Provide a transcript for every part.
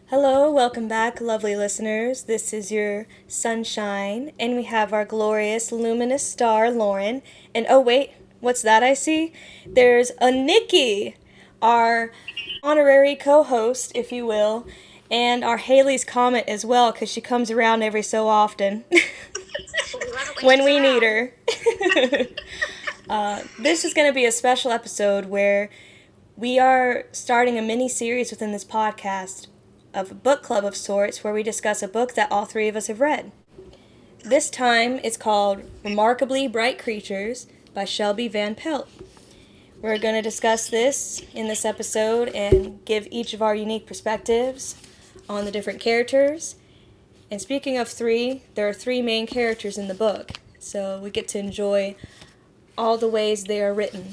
Hello, welcome back, lovely listeners. This is your sunshine, and we have our glorious, luminous star, Lauren. And oh, wait, what's that I see? There's a Nicki, our honorary co host, if you will, and our Halley's Comet as well, because she comes around every so often when we need her. This is going to be a special episode where we are starting a mini series within this podcast of a book club of sorts where we discuss a book that all three of us have read. This time it's called Remarkably Bright Creatures by Shelby Van Pelt. We're going to discuss this in this episode and give each of our unique perspectives on the different characters. And speaking of three, there are three main characters in the book, so we get to enjoy all the ways they are written.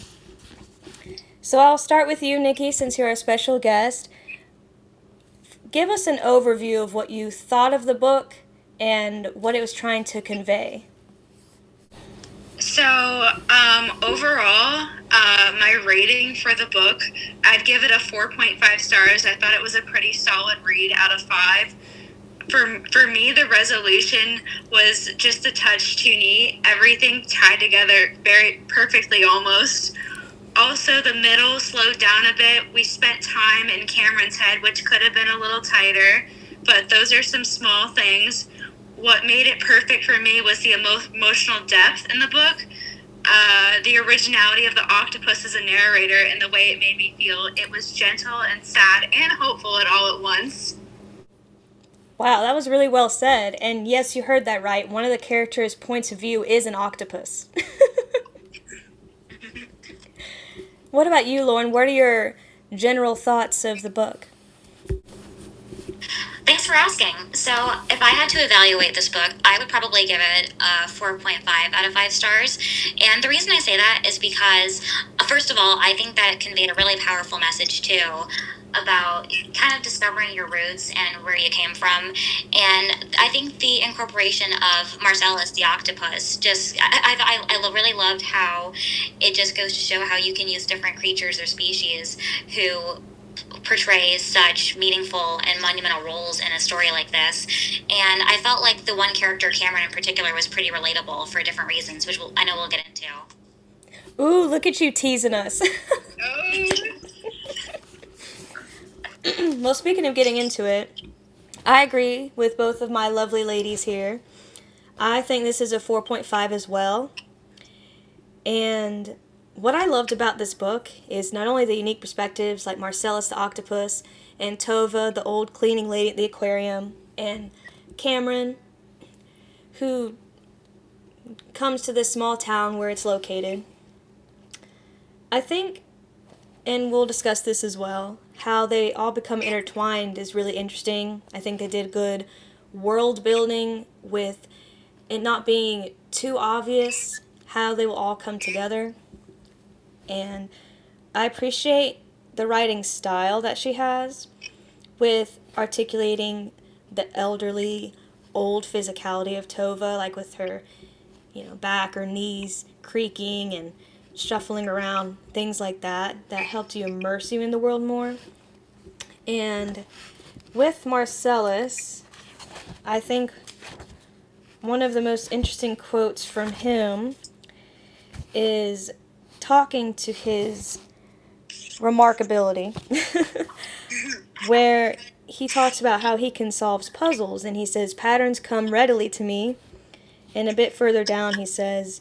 So I'll start with you, Nicki, since you're our special guest. Give us an overview of what you thought of the book and what it was trying to convey. So, overall, my rating for the book, I'd give it a 4.5 stars. I thought it was a pretty solid read out of 5. For me, the resolution was just a touch too neat. Everything tied together very perfectly almost. Also, the middle slowed down a bit. We spent time in Cameron's head, which could have been a little tighter, but those are some small things. What made it perfect for me was the emotional depth in the book, the originality of the octopus as a narrator, and the way it made me feel. It was gentle and sad and hopeful all at once. Wow, that was really well said. And yes, you heard that right. One of the characters' points of view is an octopus. What about you, Lauren? What are your general thoughts of the book? Thanks for asking. So, if I had to evaluate this book, I would probably give it a 4.5 out of 5 stars. And the reason I say that is because, first of all, I think that it conveyed a really powerful message, too, about kind of discovering your roots and where you came from. And I think the incorporation of Marcellus the octopus, I really loved how it just goes to show how you can use different creatures or species who portrays such meaningful and monumental roles in a story like this. And I felt like the one character, Cameron in particular, was pretty relatable for different reasons, which I know we'll get into. Ooh, look at you teasing us. Well, speaking of getting into it, I agree with both of my lovely ladies here. I think this is a 4.5 as well. And what I loved about this book is not only the unique perspectives like Marcellus the octopus and Tova, the old cleaning lady at the aquarium, and Cameron, who comes to this small town where it's located. I think, and we'll discuss this as well, how they all become intertwined is really interesting. I think they did good world building with it not being too obvious how they will all come together. And I appreciate the writing style that she has with articulating the elderly, old physicality of Tova, like with her, back or knees creaking and shuffling around, things like that helped you immerse you in the world more. And with Marcellus, I think one of the most interesting quotes from him is talking to his remarkability, where he talks about how he can solve puzzles, and he says, patterns come readily to me. And a bit further down he says,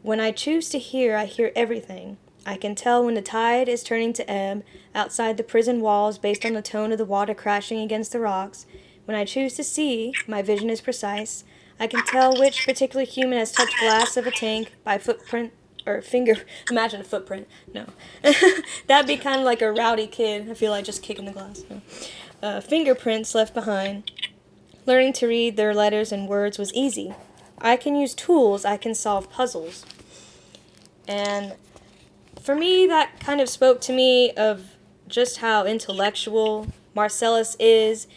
when I choose to hear, I hear everything. I can tell when the tide is turning to ebb outside the prison walls based on the tone of the water crashing against the rocks. When I choose to see, my vision is precise. I can tell which particular human has touched glass of a tank by footprint or finger. Imagine a footprint. No. That'd be kind of like a rowdy kid, I feel like, just kicking the glass. No. Fingerprints left behind. Learning to read their letters and words was easy. I can use tools, I can solve puzzles. And for me, that kind of spoke to me of just how intellectual Marcellus is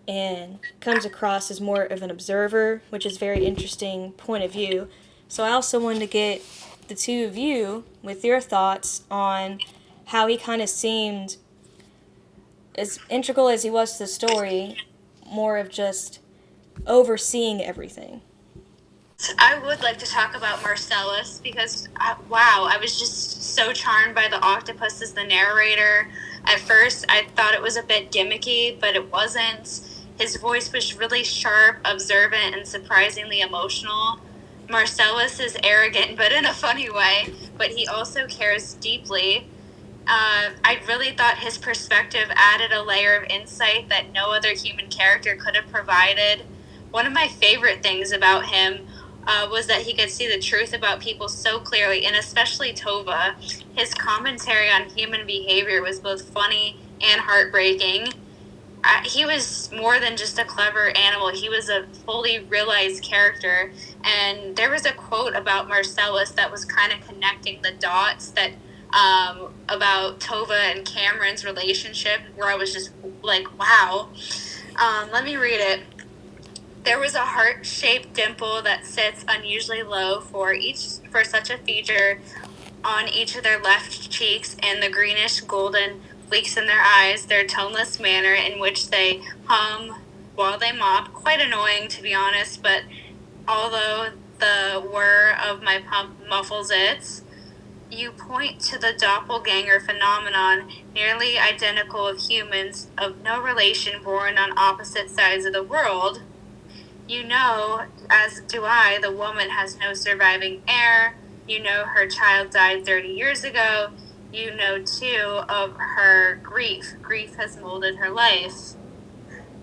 and comes across as more of an observer, which is a very interesting point of view. So I also wanted to get the two of you with your thoughts on how he kind of seemed as integral as he was to the story, more of just overseeing everything. I would like to talk about Marcellus because, wow, I was just so charmed by the octopus as the narrator. At first, I thought it was a bit gimmicky, but it wasn't. His voice was really sharp, observant, and surprisingly emotional. Marcellus is arrogant, but in a funny way, but he also cares deeply. I really thought his perspective added a layer of insight that no other human character could have provided. One of my favorite things about him was that he could see the truth about people so clearly, and especially Tova. His commentary on human behavior was both funny and heartbreaking. He was more than just a clever animal. He was a fully realized character. And there was a quote about Marcellus that was kind of connecting the dots that about Tova and Cameron's relationship, where I was just like, wow. Let me read it. There was a heart-shaped dimple that sits unusually low for such a feature on each of their left cheeks, and the greenish golden fleeks in their eyes, their toneless manner in which they hum while they mop. Quite annoying, to be honest, but although the whir of my pump muffles it. You point to the doppelganger phenomenon, nearly identical of humans of no relation born on opposite sides of the world. You know, as do I, the woman has no surviving heir. You know her child died 30 years ago. You know, too, of her grief. Grief has molded her life.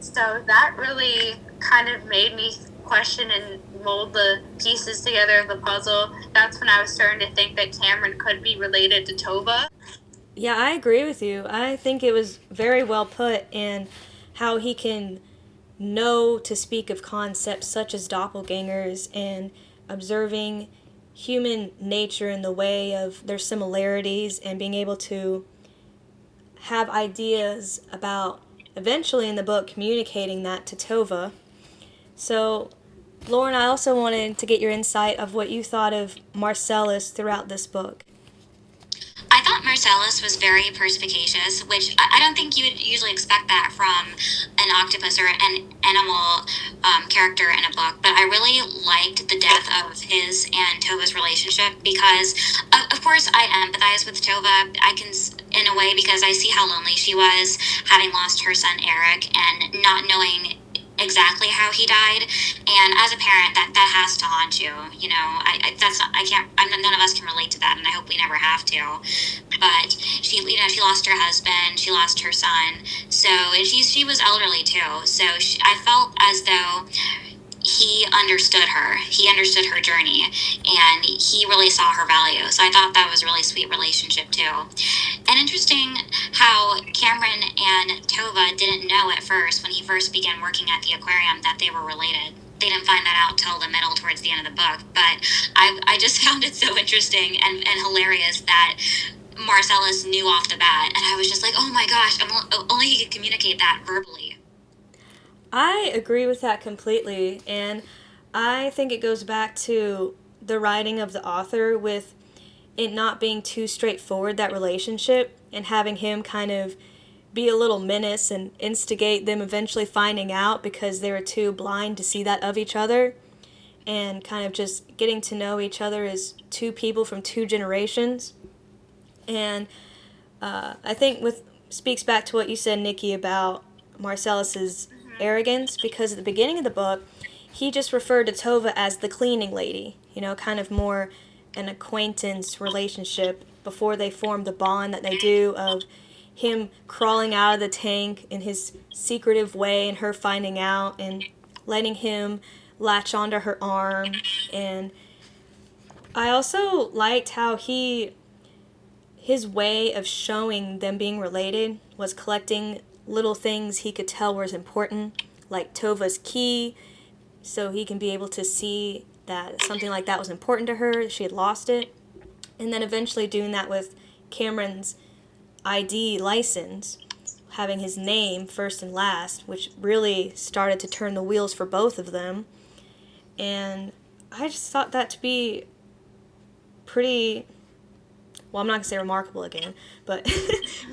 So that really kind of made me question and mold the pieces together of the puzzle. That's when I was starting to think that Cameron could be related to Tova. Yeah, I agree with you. I think it was very well put in how he can know to speak of concepts such as doppelgangers and observing human nature in the way of their similarities and being able to have ideas about eventually in the book communicating that to Tova. So, Lauren, I also wanted to get your insight of what you thought of Marcellus throughout this book. I thought Marcellus was very perspicacious, which I don't think you would usually expect that from an octopus or an animal character in a book. But I really liked the depth of his and Tova's relationship because, of course, I empathize with Tova. I can, in a way, because I see how lonely she was, having lost her son Eric and not knowing exactly how he died, and as a parent that has to haunt you. You know, none of us can relate to that, and I hope we never have to. But she lost her husband, she lost her son, so and she was elderly too, so I felt as though he understood her journey, and he really saw her value. So I thought that was a really sweet relationship too. And interesting how Cameron and Tova didn't know at first, when he first began working at the aquarium, that they were related. They didn't find that out till the middle, towards the end of the book. But I just found it so interesting and hilarious that Marcellus knew off the bat, and I was just like, oh my gosh, only he could communicate that verbally. I agree with that completely, and I think it goes back to the writing of the author with it not being too straightforward, that relationship, and having him kind of be a little menace and instigate them eventually finding out because they were too blind to see that of each other, and kind of just getting to know each other as two people from two generations. And I think speaks back to what you said, Nicki, about Marcellus's arrogance, because at the beginning of the book, he just referred to Tova as the cleaning lady, kind of more an acquaintance relationship before they formed the bond that they do of him crawling out of the tank in his secretive way and her finding out and letting him latch onto her arm. And I also liked how his way of showing them being related was collecting little things he could tell was important, like Tova's key, so he can be able to see that something like that was important to her, she had lost it. And then eventually doing that with Cameron's ID license, having his name first and last, which really started to turn the wheels for both of them. And I just thought that to be pretty, well, I'm not going to say remarkable again, but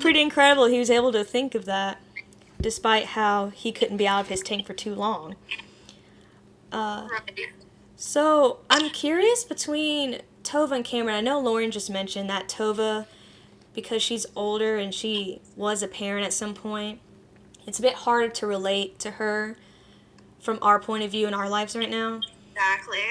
pretty incredible he was able to think of that. despite how he couldn't be out of his tank for too long. Right. So I'm curious between Tova and Cameron. I know Lauren just mentioned that Tova, because she's older and she was a parent at some point, it's a bit harder to relate to her from our point of view in our lives right now. Exactly.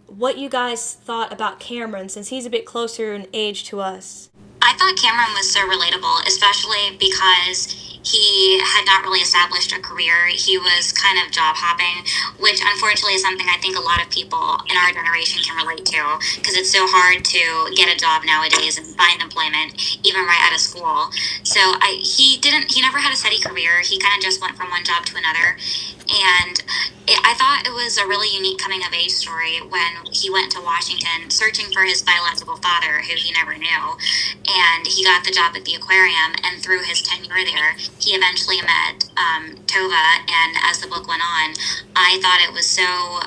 What you guys thought about Cameron, since he's a bit closer in age to us. I thought Cameron was so relatable, especially because he had not really established a career. He was kind of job hopping, which unfortunately is something I think a lot of people in our generation can relate to, because it's so hard to get a job nowadays and find employment, even right out of school. So he never had a steady career. He kind of just went from one job to another. And I thought it was a really unique coming of age story when he went to Washington searching for his biological father, who he never knew. And he got the job at the aquarium, and through his tenure there, he eventually met Tova. And as the book went on, I thought it was so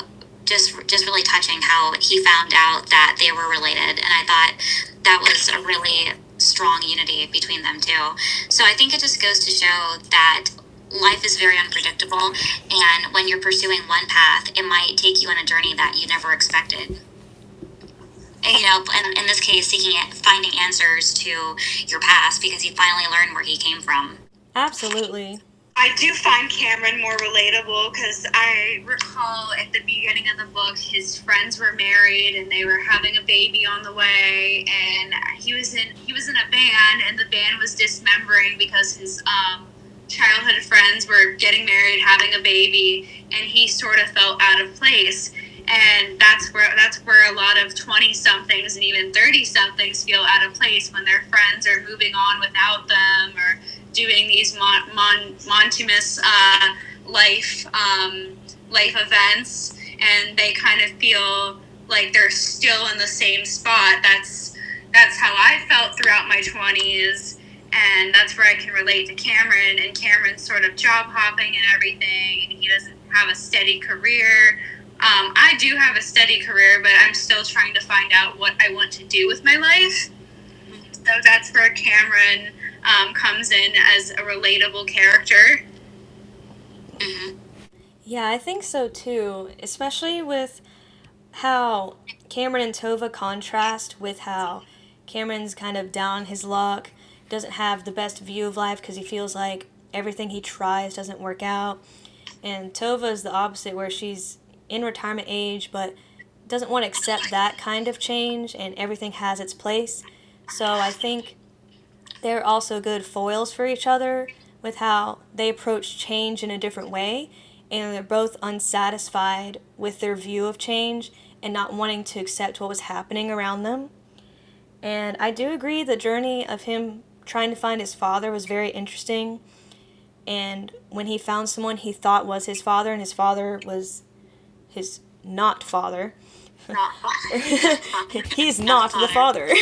just really touching how he found out that they were related. And I thought that was a really strong unity between them too. So I think it just goes to show that life is very unpredictable, and when you're pursuing one path, it might take you on a journey that you never expected. And, in this case, finding answers to your past, because you finally learned where he came from. Absolutely. I do find Cameron more relatable because I recall at the beginning of the book, his friends were married and they were having a baby on the way, and he was in a band, and the band was dismembering because his childhood friends were getting married, having a baby, and he sort of felt out of place. And that's where a lot of 20-somethings and even 30-somethings feel out of place when their friends are moving on without them, or doing these monotonous life events, and they kind of feel like they're still in the same spot. That's how I felt throughout my 20s. And that's where I can relate to Cameron, and Cameron's sort of job hopping and everything, and he doesn't have a steady career. I do have a steady career, but I'm still trying to find out what I want to do with my life. So that's where Cameron comes in as a relatable character. Mm-hmm. Yeah, I think so too, especially with how Cameron and Tova contrast with how Cameron's kind of down his luck, doesn't have the best view of life because he feels like everything he tries doesn't work out. And Tova is the opposite, where she's in retirement age but doesn't want to accept that kind of change, and everything has its place. So I think they're also good foils for each other with how they approach change in a different way, and they're both unsatisfied with their view of change and not wanting to accept what was happening around them. And I do agree the journey of him trying to find his father was very interesting. And when he found someone he thought was his father, and his father was his not father. He's not the father.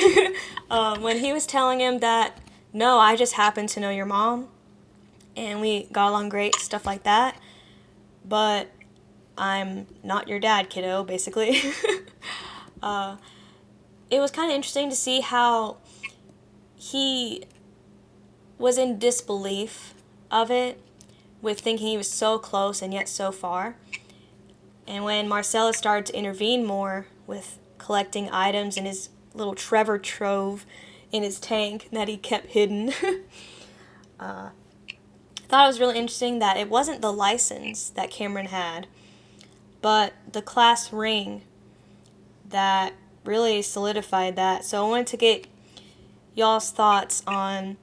When he was telling him that, no, I just happen to know your mom, and we got along great, stuff like that. But I'm not your dad, kiddo, basically. It was kind of interesting to see how he was in disbelief of it, with thinking he was so close and yet so far. And when Marcella started to intervene more with collecting items in his little treasure trove in his tank that he kept hidden, I thought it was really interesting that it wasn't the license that Cameron had, but the class ring that really solidified that. So I wanted to get y'all's thoughts on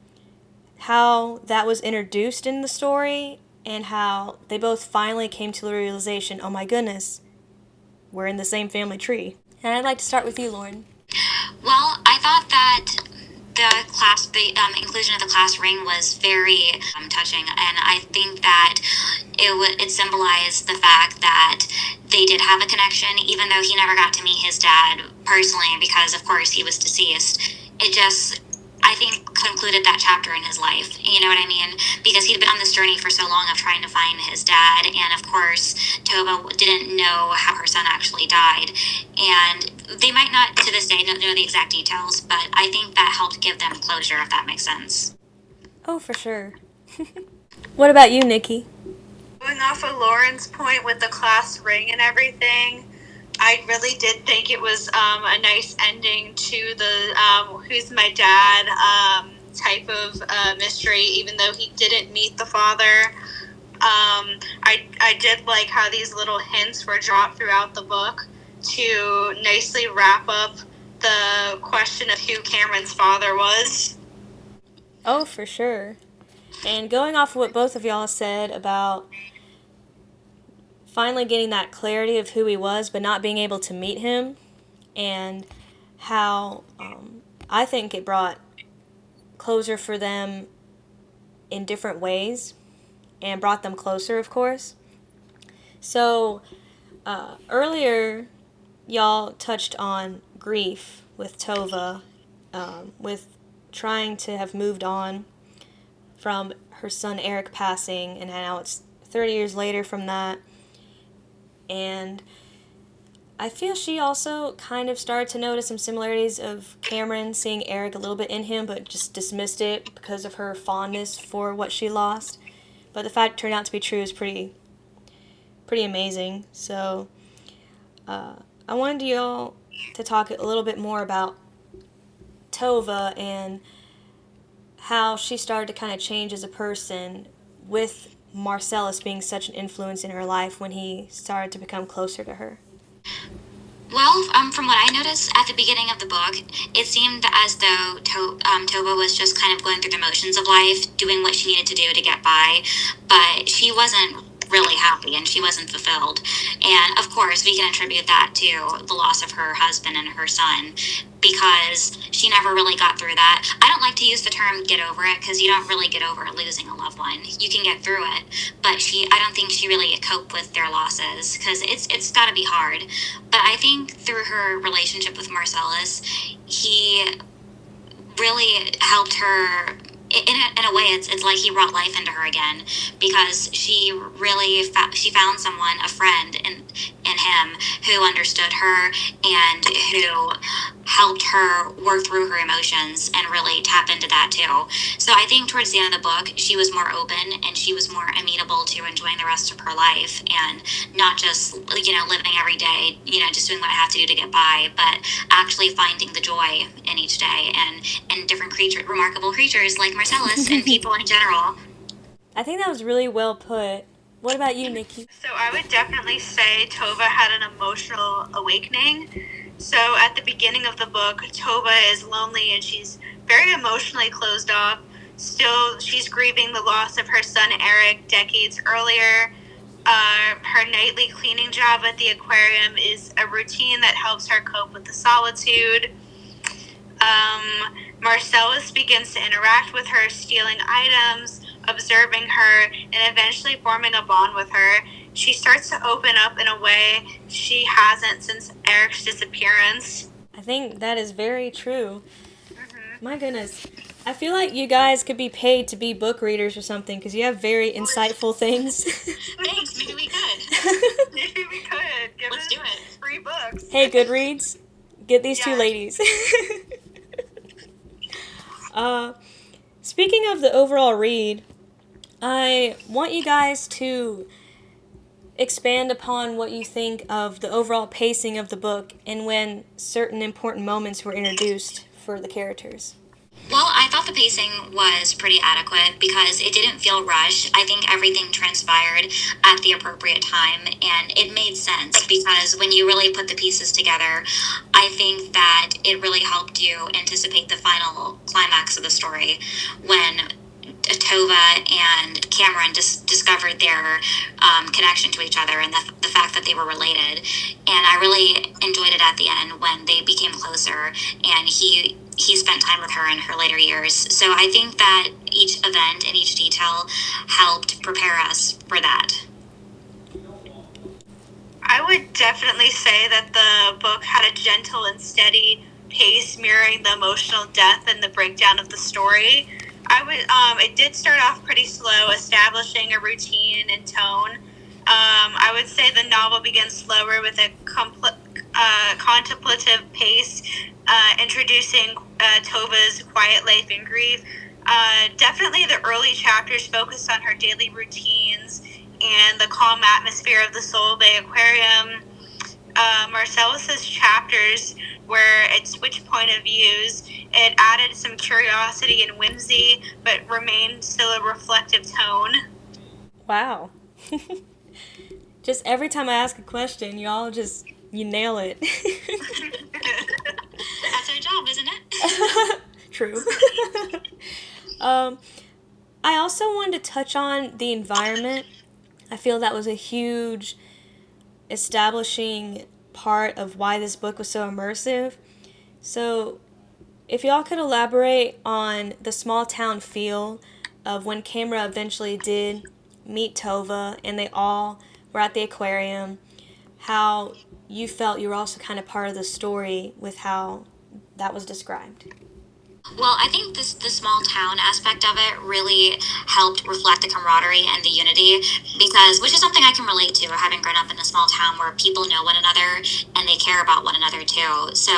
how that was introduced in the story, and how they both finally came to the realization, oh my goodness, we're in the same family tree. And I'd like to start with you, Lauren. Well, I thought that the inclusion of the class ring was very touching, and I think that it symbolized the fact that they did have a connection, even though he never got to meet his dad personally because, of course, he was deceased. It just, I think, concluded that chapter in his life. You know what I mean? Because he'd been on this journey for so long of trying to find his dad, and of course, Tova didn't know how her son actually died. And they might not, to this day, know the exact details, but I think that helped give them closure, if that makes sense. Oh, for sure. What about you, Nicki? Going off of Lauren's point with the class ring and everything, I really did think it was a nice ending to the who's my dad type of mystery, even though he didn't meet the father. I did like how these little hints were dropped throughout the book to nicely wrap up the question of who Cameron's father was. Oh, for sure. And going off of what both of y'all said about finally getting that clarity of who he was, but not being able to meet him, and how I think it brought closure for them in different ways and brought them closer, of course. So, earlier, y'all touched on grief with Tova, with trying to have moved on from her son Eric passing, and now it's 30 years later from that. And I feel she also kind of started to notice some similarities of Cameron seeing Eric a little bit in him, but just dismissed it because of her fondness for what she lost. But the fact it turned out to be true is pretty amazing. So I wanted y'all to talk a little bit more about Tova and how she started to kind of change as a person with Marcellus being such an influence in her life when he started to become closer to her. Well, from what I noticed at the beginning of the book, it seemed as though Tova was just kind of going through the motions of life, doing what she needed to do to get by, but she wasn't really happy and she wasn't fulfilled. And of course, we can attribute that to the loss of her husband and her son, because she never really got through that. I don't like to use the term get over it, because you don't really get over losing a loved one. You can get through it, but I don't think she really coped with their losses, because it's got to be hard. But I think through her relationship with Marcellus, he really helped her. In a way, it's like he brought life into her again, because she really she found someone, a friend in him, who understood her and who helped her work through her emotions and really tap into that too. So I think towards the end of the book, she was more open and she was more amenable to enjoying the rest of her life, and not just living every day, just doing what I have to do to get by, but actually finding the joy in each day and different remarkable creatures like Marcellus and people in general. I think that was really well put. What about you, Nicki? So I would definitely say Tova had an emotional awakening. So at the beginning of the book, Tova is lonely and she's very emotionally closed off. Still, she's grieving the loss of her son Eric decades earlier. Her nightly cleaning job at the aquarium is a routine that helps her cope with the solitude. Marcellus begins to interact with her, stealing items, observing her, and eventually forming a bond with her. She starts to open up in a way she hasn't since Eric's disappearance. I think that is very true. My goodness. I feel like you guys could be paid to be book readers or something, because you have very insightful things. Thanks, maybe we could. Maybe we could. Let's do it. Free books. Hey, Goodreads, get these two Yes. ladies. Speaking of the overall read, I want you guys to expand upon what you think of the overall pacing of the book and when certain important moments were introduced for the characters. Well, I thought the pacing was pretty adequate because it didn't feel rushed. I think everything transpired at the appropriate time, and it made sense because when you really put the pieces together, I think that it really helped you anticipate the final climax of the story when Tova and Cameron discovered their connection to each other and the fact that they were related. And I really enjoyed it at the end when they became closer and he spent time with her in her later years. So I think that each event and each detail helped prepare us for that. I would definitely say that the book had a gentle and steady pace mirroring the emotional depth and the breakdown of the story. It did start off pretty slow, establishing a routine and tone. I would say the novel begins slower with a contemplative pace, introducing Tova's quiet life and grief. Definitely the early chapters focused on her daily routines and the calm atmosphere of the Soul Bay Aquarium. Marcellus's chapters, where it switched point of views, it added some curiosity and whimsy, but remained still a reflective tone. Wow. Just every time I ask a question, you nail it. That's our job, isn't it? True. I also wanted to touch on the environment. I feel that was a huge establishing part of why this book was so immersive. So, if y'all could elaborate on the small town feel of when Camera eventually did meet Tova and they all were at the aquarium, how you felt you were also kind of part of the story with how that was described. Well, I think the small town aspect of it really helped reflect the camaraderie and the unity, because which is something I can relate to, having grown up in a small town where people know one another and they care about one another too. So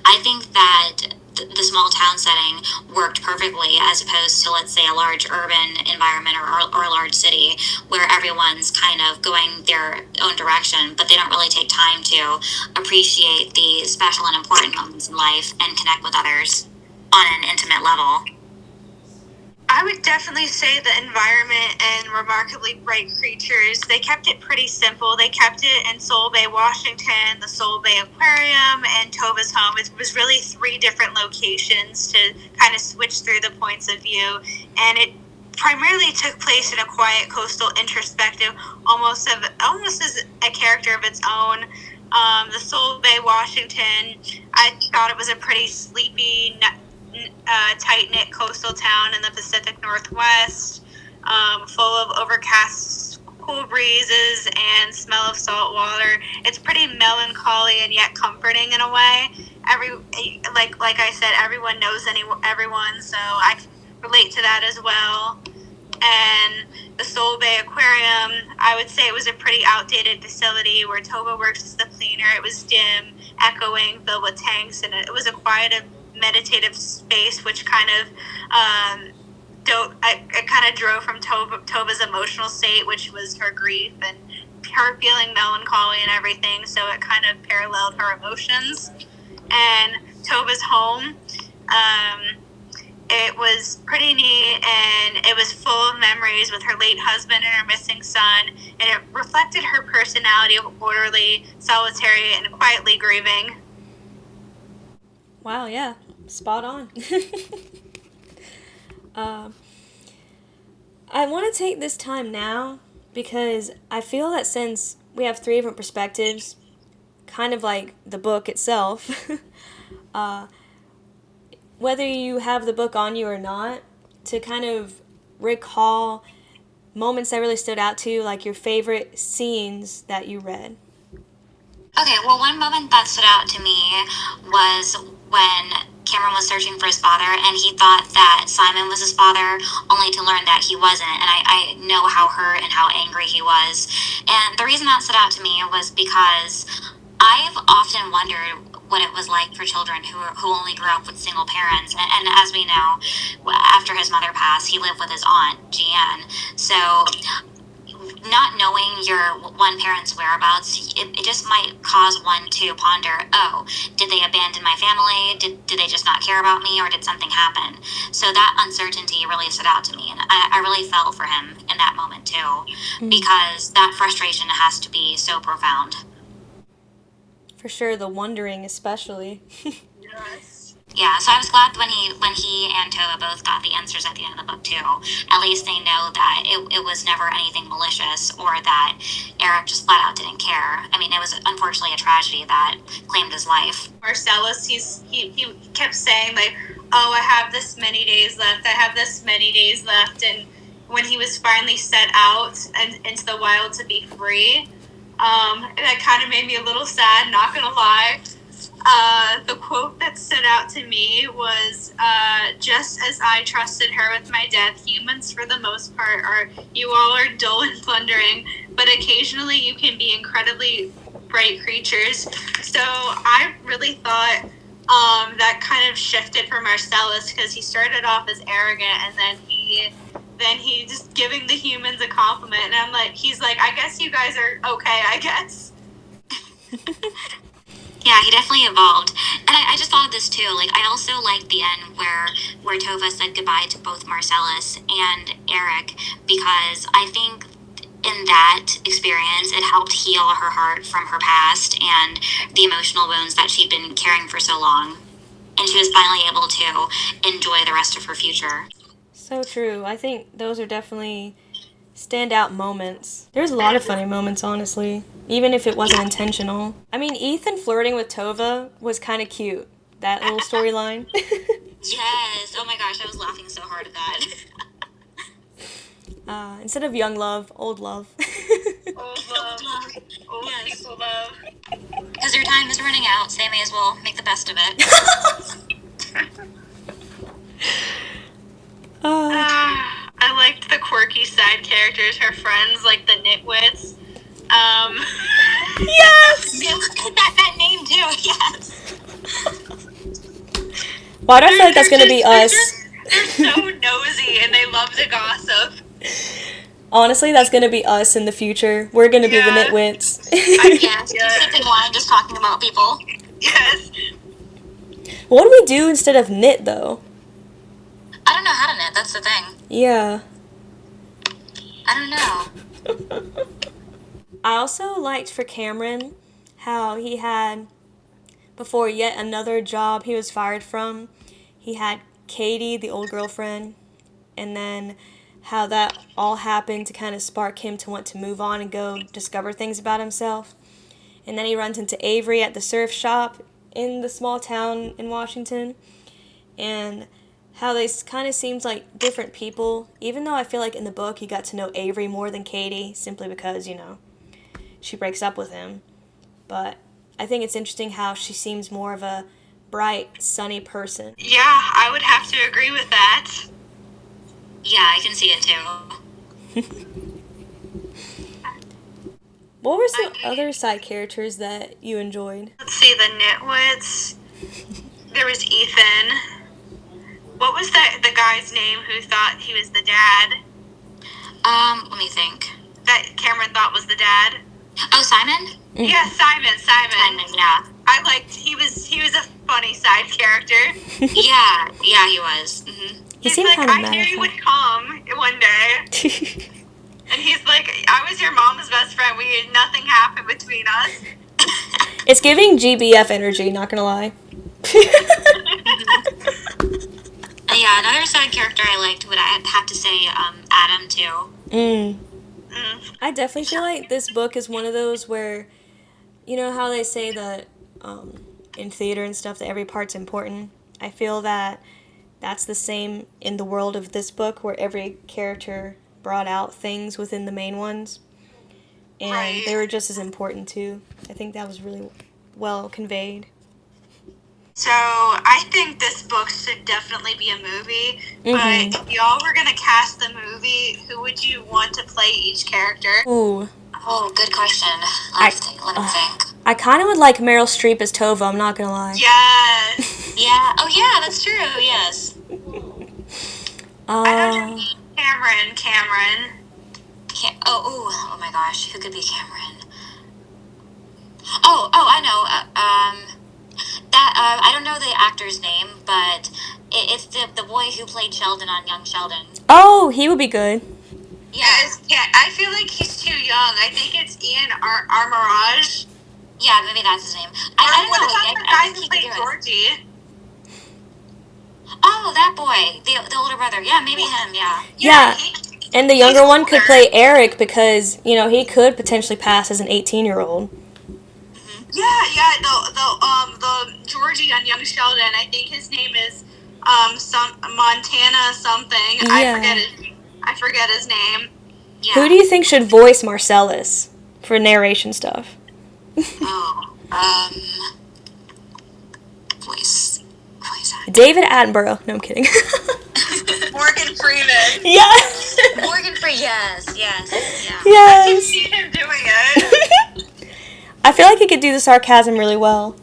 I think that the small town setting worked perfectly, as opposed to, let's say, a large urban environment or a large city where everyone's kind of going their own direction, but they don't really take time to appreciate the special and important moments in life and connect with others on an intimate level. I would definitely say the environment and Remarkably Bright Creatures, they kept it pretty simple. They kept it in Soul Bay, Washington, the Soul Bay Aquarium, and Tova's home. It was really 3 different locations to kind of switch through the points of view. And it primarily took place in a quiet, coastal, introspective, almost as a character of its own. The Soul Bay, Washington, I thought it was a pretty sleepy, tight-knit coastal town in the Pacific Northwest, full of overcast, cool breezes and smell of salt water. It's pretty melancholy and yet comforting in a way. Like I said, everyone knows everyone, so I can relate to that as well. And the Soul Bay Aquarium, I would say it was a pretty outdated facility where Tova works as the cleaner. It was dim, echoing, filled with tanks, and it was a quiet, meditative space, which kind of it kind of drove from Tova's emotional state, which was her grief and her feeling melancholy and everything. So it kind of paralleled her emotions. And Tova's home, it was pretty neat, and it was full of memories with her late husband and her missing son, and it reflected her personality of orderly, solitary, and quietly grieving. Wow, yeah, spot on. I want to take this time now because I feel that since we have 3 different perspectives, kind of like the book itself, whether you have the book on you or not, to kind of recall moments that really stood out to you, like your favorite scenes that you read. Okay, well, one moment that stood out to me was when Cameron was searching for his father, and he thought that Simon was his father, only to learn that he wasn't. And I know how hurt and how angry he was. And the reason that stood out to me was because I've often wondered what it was like for children who only grew up with single parents. And as we know, after his mother passed, he lived with his aunt, Jeanne. So not knowing your one parent's whereabouts, it just might cause one to ponder, oh, did they abandon my family? Did they just not care about me, or did something happen? So that uncertainty really stood out to me, and I really felt for him in that moment too, because that frustration has to be so profound. For sure, the wondering especially. Yes. Yeah, so I was glad when he and Tova both got the answers at the end of the book too. At least they know that it was never anything malicious, or that Eric just flat out didn't care. I mean, it was unfortunately a tragedy that claimed his life. Marcellus, he kept saying, like, oh, I have this many days left, I have this many days left, and when he was finally set out and into the wild to be free, that kind of made me a little sad, not gonna lie. The quote that stood out to me was, just as I trusted her with my death, humans for the most part you all are dull and plundering, but occasionally you can be incredibly bright creatures. So I really thought that kind of shifted for Marcellus, because he started off as arrogant, and then he just giving the humans a compliment, and I'm like, he's like, I guess you guys are okay, I guess. Yeah, he definitely evolved. And I just thought of this too. Like, I also liked the end where Tova said goodbye to both Marcellus and Eric, because I think in that experience it helped heal her heart from her past and the emotional wounds that she'd been carrying for so long. And she was finally able to enjoy the rest of her future. So true. I think those are definitely standout moments. There's a lot of funny moments, honestly, even if it wasn't intentional. I mean, Ethan flirting with Tova was kind of cute. That little storyline. Yes. Oh my gosh, I was laughing so hard at that. Instead of young love, old love. Old love. Old Yes. people love. Because your time is running out, so they may as well make the best of it. I liked the quirky side characters, her friends, like the nitwits. Yes! that name too, yes. Why do I feel like that's gonna be us? They're so nosy and they love to gossip. Honestly, that's gonna be us in the future. We're gonna be the nitwits. Yeah, sipping wine, just talking about people. Yes. What do we do instead of knit, though? I don't know how to knit, that's the thing. Yeah. I don't know. I also liked for Cameron how he had, before yet another job he was fired from, he had Katie, the old girlfriend, and then how that all happened to kind of spark him to want to move on and go discover things about himself. And then he runs into Avery at the surf shop in the small town in Washington, and how they kind of seems like different people, even though I feel like in the book you got to know Avery more than Katie, simply because, you know, she breaks up with him. But I think it's interesting how she seems more of a bright, sunny person. Yeah, I would have to agree with that. Yeah, I can see it too. What were some other side characters that you enjoyed? Let's see, the nitwits. There was Ethan. What was the guy's name who thought he was the dad? Let me think. That Cameron thought was the dad? Oh, Simon? Yeah, Simon. Simon, yeah. I liked, he was a funny side character. Yeah, he was. Mm-hmm. He He's seemed like, kind of I mad. knew you would come one day. And he's like, I was your mom's best friend. Nothing happened between us. It's giving GBF energy, not gonna lie. Yeah, another side character I liked would I have to say Adam too. I definitely feel like this book is one of those where, you know how they say that in theater and stuff that every part's important? I feel that that's the same in the world of this book, where every character brought out things within the main ones. And Right. they were just as important too. I think that was really well conveyed. So I think this book should definitely be a movie. But if y'all were going to cast the movie, who would you want to play each character? Ooh. Oh, good question. Let me think. I kind of would like Meryl Streep as Tova, I'm not gonna lie. Yes. Yeah. Oh, yeah, that's true. Yes. I don't know. Cameron. Oh my gosh. Who could be Cameron? Oh, I know. I don't know the actor's name, but it's the boy who played Sheldon on Young Sheldon. Oh, he would be good. Yeah. Yeah, I feel like he's too young. I think it's Ian Armirage. Yeah, maybe that's his name. I don't What know. about the I guy think who he could played do it. Georgie? Oh, that boy, the older brother. Yeah, maybe him. Yeah. Yeah. And the younger he's one could older. play Eric because, you know, he could potentially pass as an 18-year-old. Yeah. The Georgie on Young Sheldon. I think his name is some Montana something. Yeah. I forget his name. Yeah. Who do you think should voice Marcellus for narration stuff? Oh, voice actor. David Attenborough. No, I'm kidding. Morgan Freeman. Yes. Morgan Freeman. Yes. Yeah. I can Yes. see him doing it. I feel like he could do the sarcasm really well.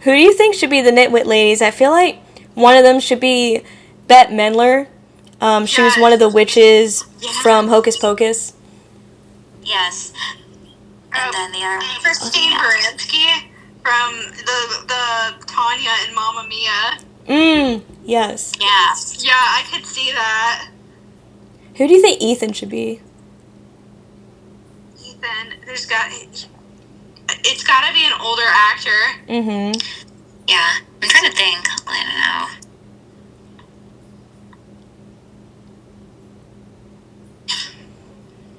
Who do you think should be the Nitwit ladies? I feel like one of them should be Bette Midler. She was one of the witches from Hocus Pocus. Yes. And then the other Christine Baranski from the Tanya in Mamma Mia. Yes. Yeah. Yeah, I could see that. Who do you think Ethan should be? Ethan, it's got to be an older actor. Mm-hmm. Yeah. I'm trying to think. I don't know.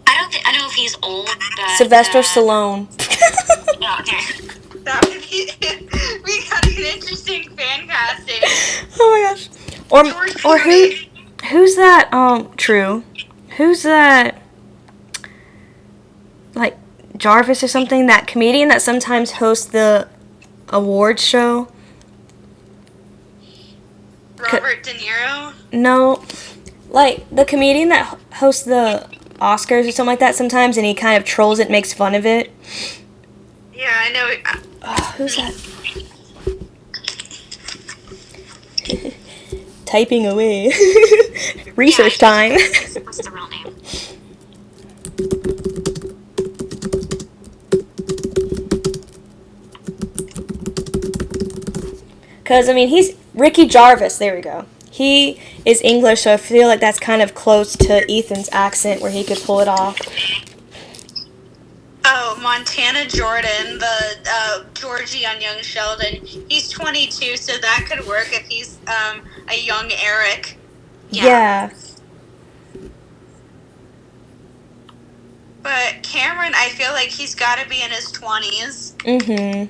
I don't know if he's old, but... Sylvester Stallone. Oh, okay. That would be... we got an interesting fan casting. Oh my gosh. Or who's that, True. Who's that, like, Jarvis or something? That comedian that sometimes hosts the awards show? Robert De Niro? No. Like, the comedian that hosts the Oscars or something like that sometimes, and he kind of trolls it, makes fun of it. Yeah, I know. Who's that? Typing away. Research time. What's the real name? Because, I mean, he's Ricky Jarvis. There we go. He is English, so I feel like that's kind of close to Ethan's accent where he could pull it off. Oh, Montana Jordan, the Georgie on Young Sheldon. He's 22, so that could work if he's a young Eric. Yeah. But Cameron, I feel like he's got to be in his 20s. Mm-hmm.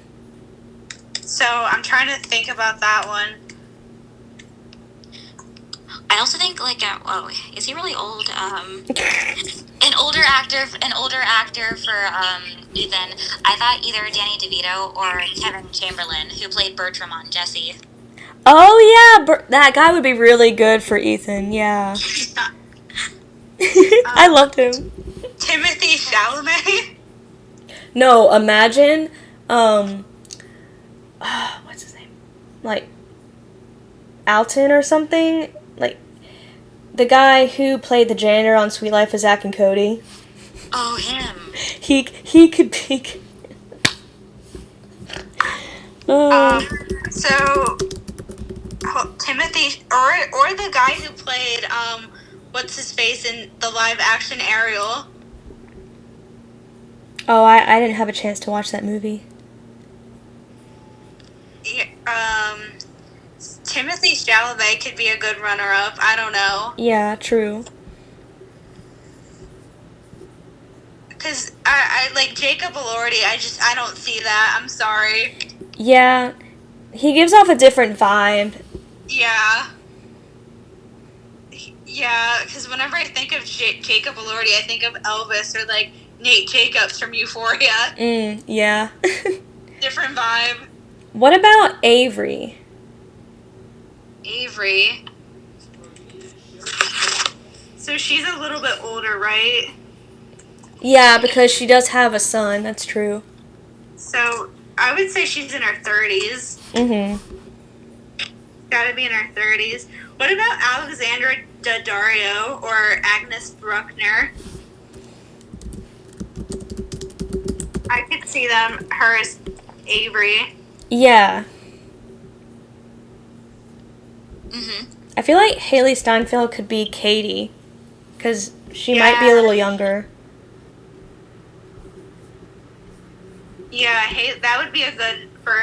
So I'm trying to think about that one. I also think, like, is he really old? An older actor for Ethan. I thought either Danny DeVito or Kevin Chamberlain, who played Bertram on Jessie. Oh, yeah. That guy would be really good for Ethan. Yeah. I loved him. Timothy Chalamet? No, imagine, what's his name? Like, Alton or something? Like, the guy who played the janitor on Sweet Life of Zack and Cody. Oh, him. He could be... So, Timothy, or the guy who played, what's his face in the live action Ariel? Oh, I didn't have a chance to watch that movie. Yeah, Timothy Chalamet could be a good runner-up. I don't know. Yeah, true. Because I like Jacob Elordi. I don't see that. I'm sorry. Yeah, he gives off a different vibe. Yeah. Yeah, because whenever I think of Jacob Elordi, I think of Elvis or like Nate Jacobs from Euphoria. Yeah. Different vibe. What about Avery? Avery. So she's a little bit older, right? Yeah, because she does have a son. That's true. So I would say she's in her 30s. Mm-hmm. Gotta be in her 30s. What about Alexandra Daddario or Agnes Bruckner? I could see her as Avery. Yeah. Mm-hmm. I feel like Haley Steinfeld could be Katie, because she might be a little younger. Yeah, that would be a good for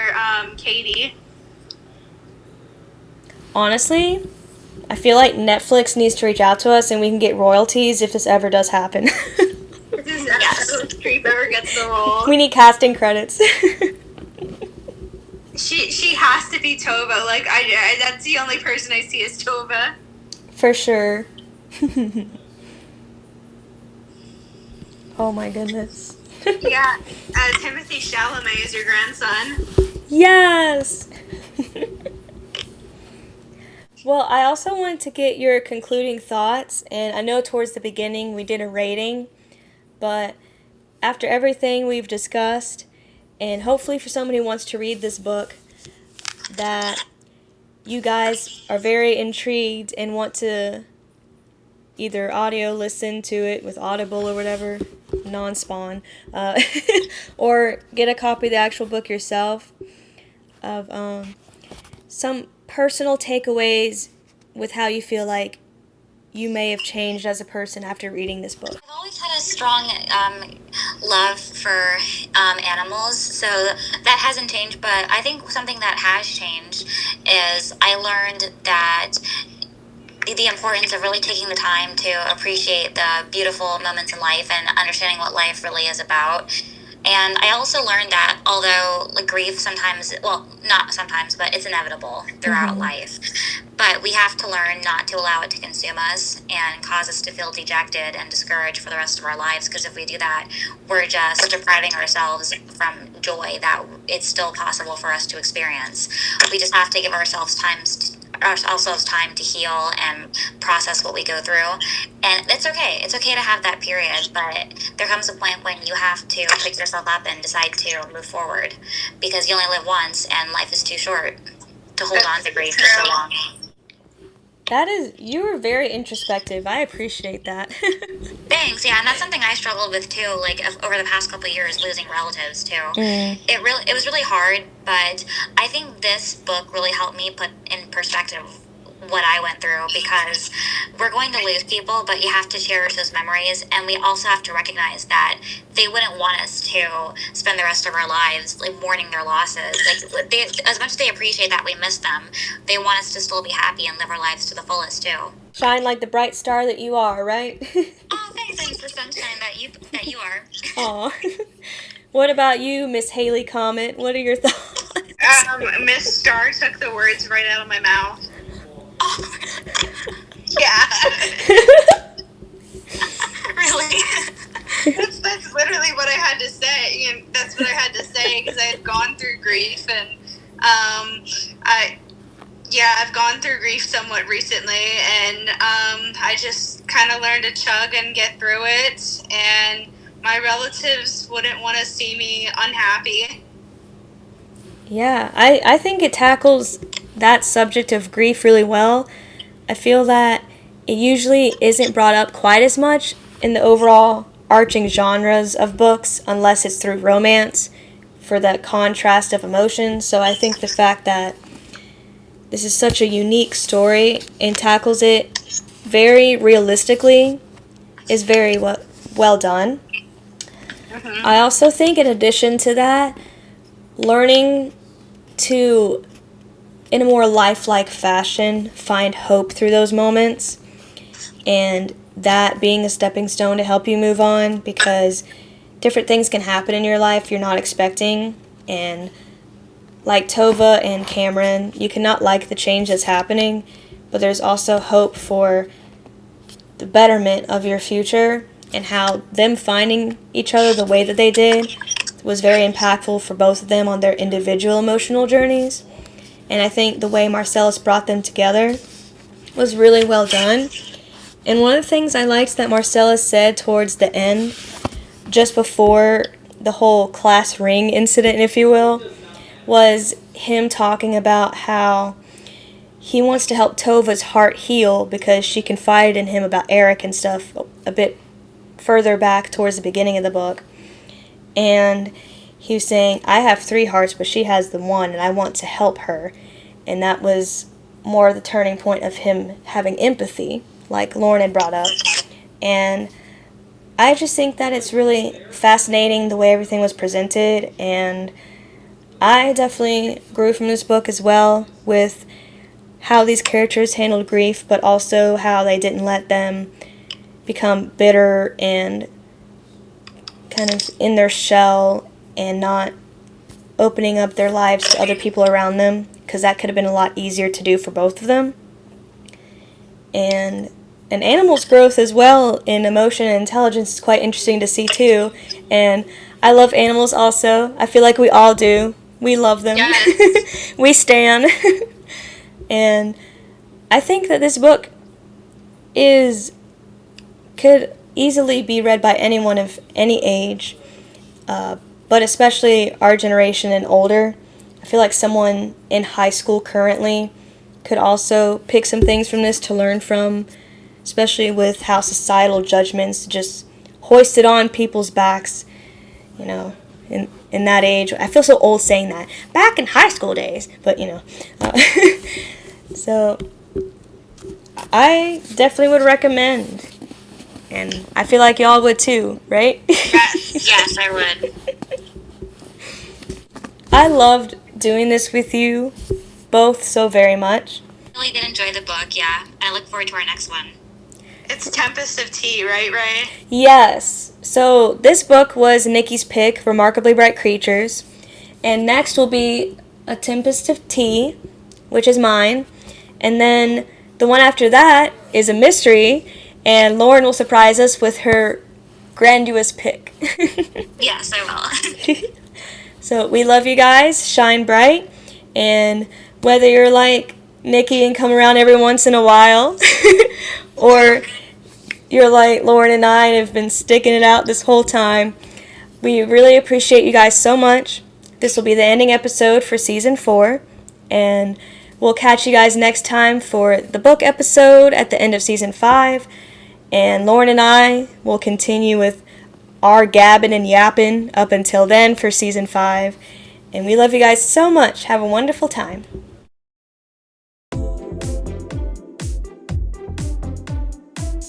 Katie. Honestly, I feel like Netflix needs to reach out to us and we can get royalties if this ever does happen. If this Streep ever gets the role. We need casting credits. She has to be Tova. Like I that's the only person I see as Tova. For sure. Oh my goodness. Yeah, Timothy Chalamet is your grandson. Yes. Well, I also wanted to get your concluding thoughts, and I know towards the beginning we did a rating, but after everything we've discussed, and hopefully for somebody who wants to read this book, that you guys are very intrigued and want to either audio listen to it with Audible or whatever, non-spawn, or get a copy of the actual book yourself, of some personal takeaways with how you feel like you may have changed as a person after reading this book. I've always had a strong love for animals, so that hasn't changed, but I think something that has changed is I learned that the importance of really taking the time to appreciate the beautiful moments in life and understanding what life really is about. And I also learned that although grief sometimes, well, not sometimes, but it's inevitable throughout life. But we have to learn not to allow it to consume us and cause us to feel dejected and discouraged for the rest of our lives. Because if we do that, we're just depriving ourselves from joy that it's still possible for us to experience. We just have to give ourselves time to heal and process what we go through. And it's okay. It's okay to have that period, but there comes a point when you have to pick yourself up and decide to move forward, because you only live once and life is too short to hold on to grief for so long. You were very introspective. I appreciate that. Thanks. Yeah, and that's something I struggled with too. Over the past couple of years, losing relatives too. It was really hard, but I think this book really helped me put in perspective what I went through, because we're going to lose people, but you have to cherish those memories, and we also have to recognize that they wouldn't want us to spend the rest of our lives mourning their losses. As much as they appreciate that we miss them, they want us to still be happy and live our lives to the fullest too. Shine like the bright star that you are, right? Oh, thanks for sunshine that you are. Aw. What about you, Miss Halley Comet? What are your thoughts? Miss Star took the words right out of my mouth. Oh. Yeah. Really? That's literally what I had to say. That's what I had to say, because I had gone through grief, and I've gone through grief somewhat recently, and I just kind of learned to chug and get through it, and my relatives wouldn't want to see me unhappy. Yeah, I think it tackles that subject of grief really well. I feel that it usually isn't brought up quite as much in the overall arching genres of books, unless it's through romance, for the contrast of emotions. So I think the fact that this is such a unique story and tackles it very realistically is very well done. I also think, in addition to that, learning to, in a more lifelike fashion, find hope through those moments, and that being a stepping stone to help you move on, because different things can happen in your life you're not expecting, and like Tova and Cameron, you cannot like the change that's happening, but there's also hope for the betterment of your future, and how them finding each other the way that they did was very impactful for both of them on their individual emotional journeys. And I think the way Marcellus brought them together was really well done. And one of the things I liked that Marcellus said towards the end, just before the whole class ring incident, if you will, was him talking about how he wants to help Tova's heart heal, because she confided in him about Eric and stuff a bit further back towards the beginning of the book. And he was saying, I have 3 hearts, but she has the one, and I want to help her. And that was more the turning point of him having empathy, like Lauren had brought up. And I just think that it's really fascinating the way everything was presented, and I definitely grew from this book as well, with how these characters handled grief, but also how they didn't let them become bitter and kind of in their shell and not opening up their lives to other people around them, because that could have been a lot easier to do for both of them. And an animal's growth as well in emotion and intelligence is quite interesting to see too. And I love animals also. I feel like we all do. We love them. Yes. We stan. And I think that this book could easily be read by anyone of any age, but especially our generation and older. I feel like someone in high school currently could also pick some things from this to learn from, especially with how societal judgments just hoisted on people's backs, you know, in that age. I feel so old saying that. Back in high school days, but, you know. So, I definitely would recommend. And I feel like y'all would too, right? Yes, I would. I loved doing this with you both so very much. I really did enjoy the book, yeah. I look forward to our next one. It's Tempest of Tea, right? Yes. So this book was Nicki's pick, Remarkably Bright Creatures. And next will be A Tempest of Tea, which is mine. And then the one after that is a mystery, and Lauren will surprise us with her grandiose pick. Yes, I will. So we love you guys. Shine bright. And whether you're like Nicki and come around every once in a while, or you're like Lauren and I and have been sticking it out this whole time, we really appreciate you guys so much. This will be the ending episode for Season 4. And we'll catch you guys next time for the book episode at the end of Season 5. And Lauren and I will continue with our gabbing and yapping up until then for Season 5. And we love you guys so much. Have a wonderful time.